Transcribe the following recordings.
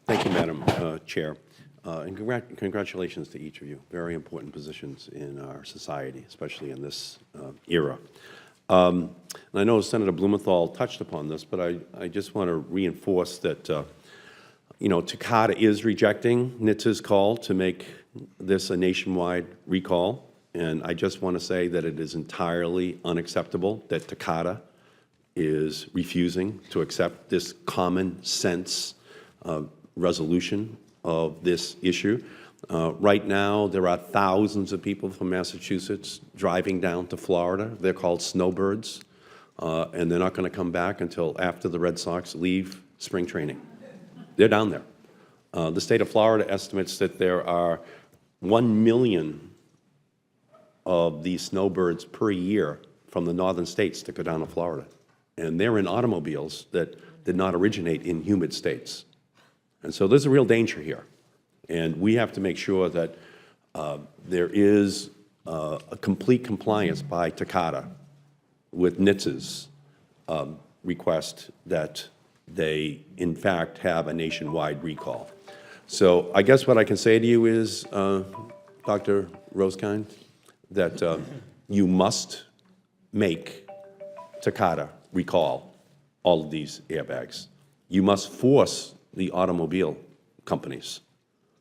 Thank you, Madam Chair. And congratulations to each of you. Very important positions in our society, especially in this era. And I know Senator Blumenthal touched upon this, but I just want to reinforce that, you know, Takata is rejecting NHTSA's call to make this a nationwide recall. And I just want to say that it is entirely unacceptable that Takata is refusing to accept this common sense resolution of this issue. Right now, there are thousands of people from Massachusetts driving down to Florida. They're called snowbirds, and they're not going to come back until after the Red Sox leave spring training. They're down there. The state of Florida estimates that there are 1 million of these snowbirds per year from the northern states that go down to Florida. And they're in automobiles that did not originate in humid states. And so there's a real danger here. And we have to make sure that there is a complete compliance by Takata with NHTSA's request that they, in fact, have a nationwide recall. So I guess what I can say to you is, Dr. Rosekind, that you must make Takata recall all of these airbags. You must force the automobile companies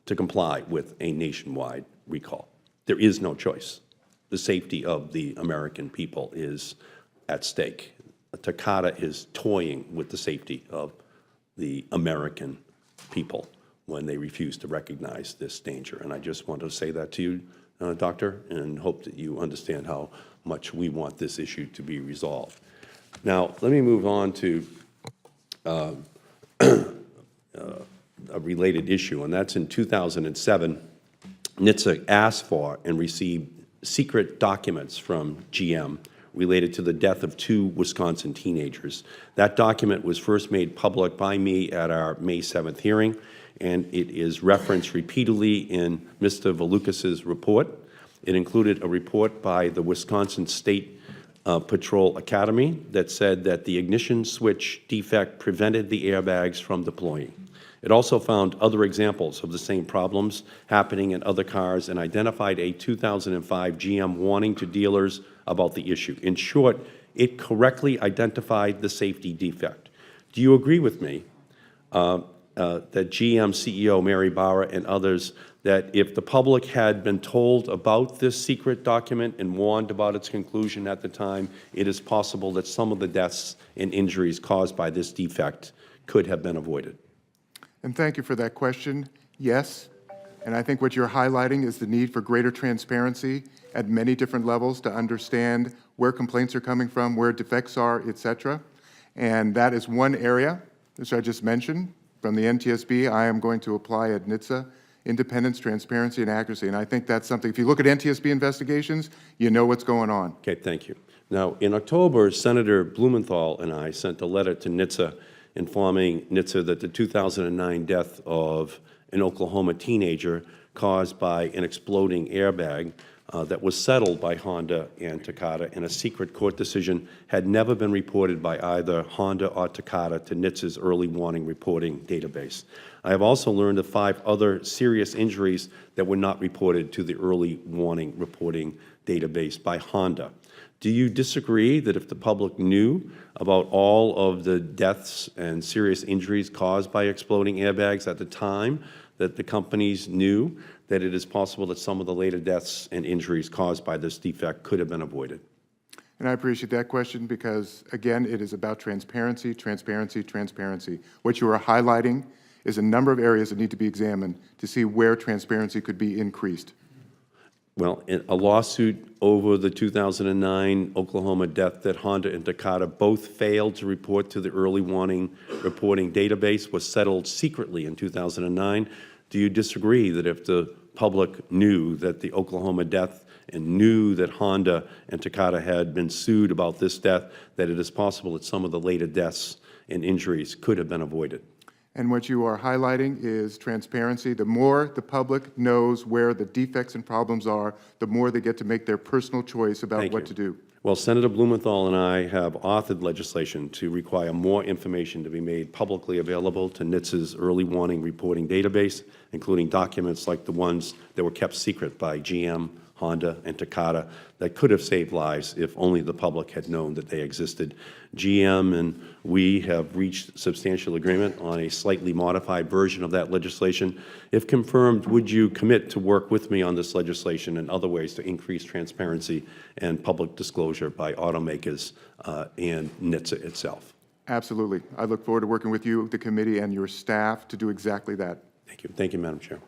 to comply with a nationwide recall. There is no choice. The safety of the American people is at stake. Takata is toying with the safety of the American people when they refuse to recognize this danger. And I just want to say that to you, Doctor, and hope that you understand how much we want this issue to be resolved. Now, let me move on to a related issue, and that's in 2007, NHTSA asked for and received secret documents from GM related to the death of 2 Wisconsin teenagers. That document was first made public by me at our May 7th hearing, and it is referenced repeatedly in Mr. Valucas's report. It included a report by the Wisconsin State Patrol Academy that said that the ignition switch defect prevented the airbags from deploying. It also found other examples of the same problems happening in other cars and identified a 2005 GM warning to dealers about the issue. In short, it correctly identified the safety defect. Do you agree with me that GM CEO Mary Barra and others, that if the public had been told about this secret document and warned about its conclusion at the time, it is possible that some of the deaths and injuries caused by this defect could have been avoided? And thank you for that question. Yes, and I think what you're highlighting is the need for greater transparency at many different levels to understand where complaints are coming from, where defects are, et cetera. And that is one area, which I just mentioned. From the NTSB, I am going to apply at NHTSA independence, transparency, and accuracy. And I think that's something, if you look at NTSB investigations, you know what's going on. Okay, thank you. Now, in October, Senator Blumenthal and I sent a letter to NHTSA informing NHTSA that the 2009 death of an Oklahoma teenager caused by an exploding airbag that was settled by Honda and Takata in a secret court decision had never been reported by either Honda or Takata to NHTSA's early warning reporting database. I have also learned of 5 other serious injuries that were not reported to the early warning reporting database by Honda. Do you disagree that if the public knew about all of the deaths and serious injuries caused by exploding airbags at the time, that the companies knew that it is possible that some of the later deaths and injuries caused by this defect could have been avoided? And I appreciate that question because, again, it is about transparency, transparency, transparency. What you are highlighting is a number of areas that need to be examined to see where transparency could be increased. Well, a lawsuit over the 2009 Oklahoma death that Honda and Takata both failed to report to the early warning reporting database was settled secretly in 2009. Do you disagree that if the public knew that the Oklahoma death and knew that Honda and Takata had been sued about this death, that it is possible that some of the later deaths and injuries could have been avoided? And what you are highlighting is transparency. The more the public knows where the defects and problems are, the more they get to make their personal choice about what to do. Well, Senator Blumenthal and I have authored legislation to require more information to be made publicly available to NHTSA's early warning reporting database, including documents like the ones that were kept secret by GM, Honda, and Takata that could have saved lives if only the public had known that they existed. GM and we have reached substantial agreement on a slightly modified version of that legislation. If confirmed, would you commit to work with me on this legislation and other ways to increase transparency and public disclosure by automakers and NHTSA itself? Absolutely. I look forward to working with you, the committee, and your staff to do exactly that. Thank you. Thank you, Madam Chair.